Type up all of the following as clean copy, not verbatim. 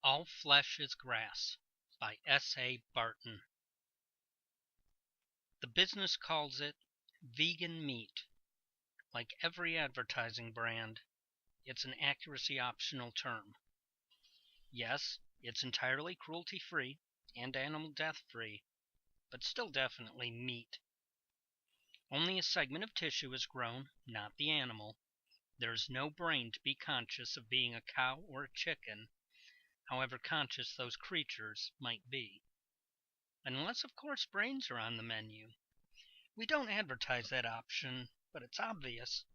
All Flesh is Grass by S.A. Barton. The business calls it vegan meat. Like every advertising brand, it's an accuracy optional term. Yes, it's entirely cruelty-free and animal death-free, but still definitely meat. Only a segment of tissue is grown, not the animal. There is no brain to be conscious of being a cow or a chicken, however conscious those creatures might be. Unless, of course, brains are on the menu. We don't advertise that option, but it's obvious.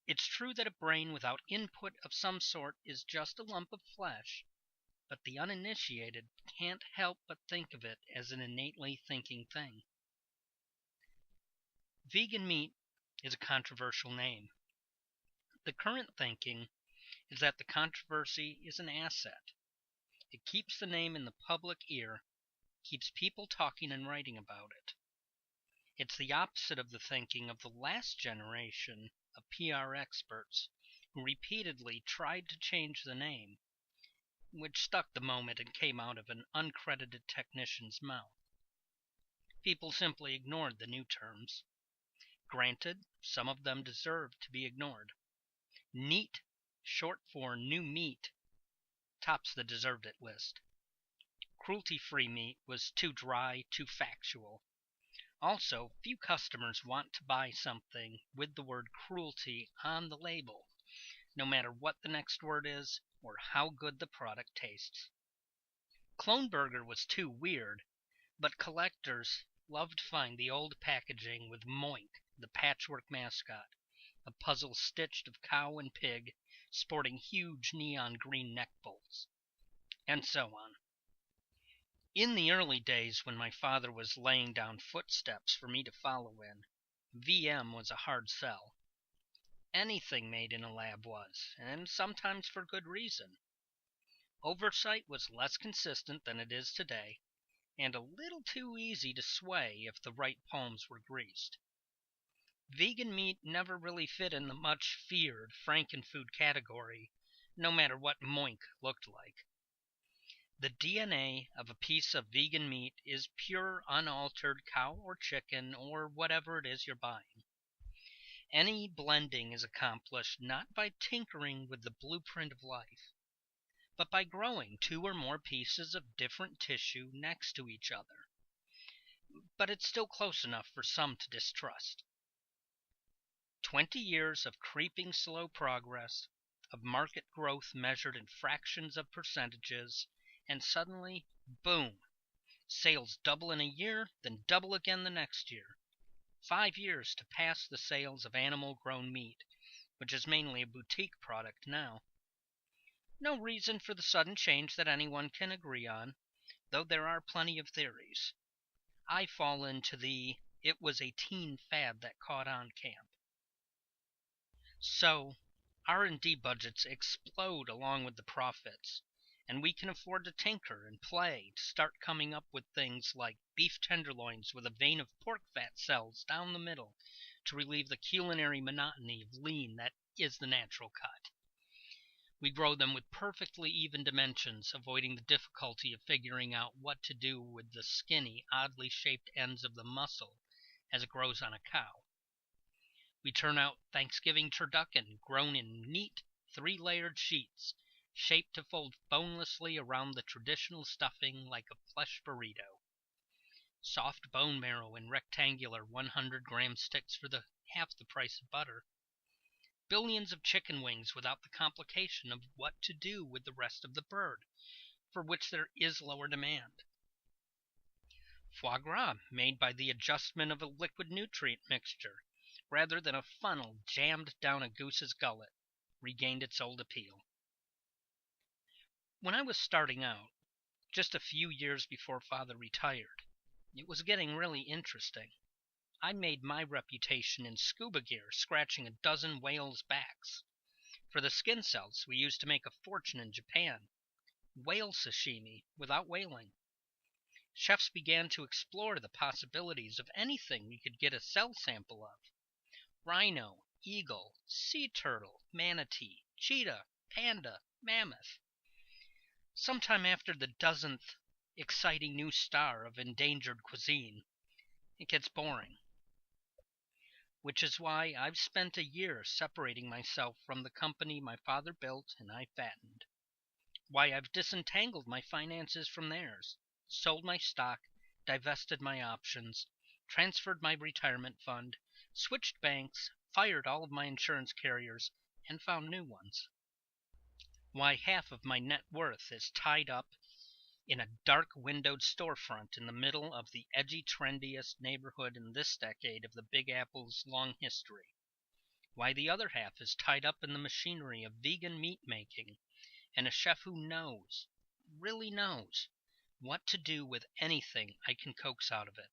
It's true that a brain without input of some sort is just a lump of flesh, but the uninitiated can't help but think of it as an innately thinking thing. Vegan meat is a controversial name. The current thinking is that the controversy is an asset. It keeps the name in the public ear, keeps people talking and writing about it. It's the opposite of the thinking of the last generation of PR experts who repeatedly tried to change the name, which stuck the moment it came out of an uncredited technician's mouth. People simply ignored the new terms. Granted, some of them deserved to be ignored. NEAT, short for new meat, tops the deserved it list. Cruelty-free meat was too dry, too factual. Also, few customers want to buy something with the word cruelty on the label, no matter what the next word is or how good the product tastes. Clone Burger was too weird, but collectors loved to find the old packaging with Moink, the patchwork mascot, a puzzle stitched of cow and pig, sporting huge neon green neck bolts, and so on. In the early days when my father was laying down footsteps for me to follow in, VM was a hard sell. Anything made in a lab was, and sometimes for good reason. Oversight was less consistent than it is today, and a little too easy to sway if the right palms were greased. Vegan meat never really fit in the much feared Frankenfood category, no matter what Moink looked like. The DNA of a piece of vegan meat is pure, unaltered cow or chicken or whatever it is you're buying. Any blending is accomplished not by tinkering with the blueprint of life, but by growing two or more pieces of different tissue next to each other. But it's still close enough for some to distrust. 20 years of creeping slow progress, of market growth measured in fractions of percentages, and suddenly, boom, sales double in a year, then double again the next year. 5 years to pass the sales of animal-grown meat, which is mainly a boutique product now. No reason for the sudden change that anyone can agree on, though there are plenty of theories. I fall into the "it was a teen fad that caught on" camp. So, R&D budgets explode along with the profits, and we can afford to tinker and play to start coming up with things like beef tenderloins with a vein of pork fat cells down the middle to relieve the culinary monotony of lean that is the natural cut. We grow them with perfectly even dimensions, avoiding the difficulty of figuring out what to do with the skinny, oddly shaped ends of the muscle as it grows on a cow. We turn out Thanksgiving turducken grown in neat, 3-layered sheets, shaped to fold bonelessly around the traditional stuffing like a flesh burrito. Soft bone marrow in rectangular 100-gram sticks for half the price of butter. Billions of chicken wings without the complication of what to do with the rest of the bird, for which there is lower demand. Foie gras made by the adjustment of a liquid nutrient mixture, rather than a funnel jammed down a goose's gullet, regained its old appeal. When I was starting out, just a few years before Father retired, it was getting really interesting. I made my reputation in scuba gear scratching a dozen whales' backs. For the skin cells we used to make a fortune in Japan. Whale sashimi without whaling. Chefs began to explore the possibilities of anything we could get a cell sample of. Rhino, eagle, sea turtle, manatee, cheetah, panda, mammoth. Sometime after the dozenth exciting new star of endangered cuisine, it gets boring. Which is why I've spent a year separating myself from the company my father built and I fattened. Why I've disentangled my finances from theirs, sold my stock, divested my options, transferred my retirement fund, switched banks, fired all of my insurance carriers, and found new ones. Why half of my net worth is tied up in a dark windowed storefront in the middle of the edgy trendiest neighborhood in this decade of the Big Apple's long history. Why the other half is tied up in the machinery of vegan meat making and a chef who knows, really knows, what to do with anything I can coax out of it.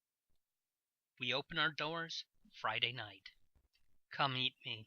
We open our doors Friday night. Come eat me.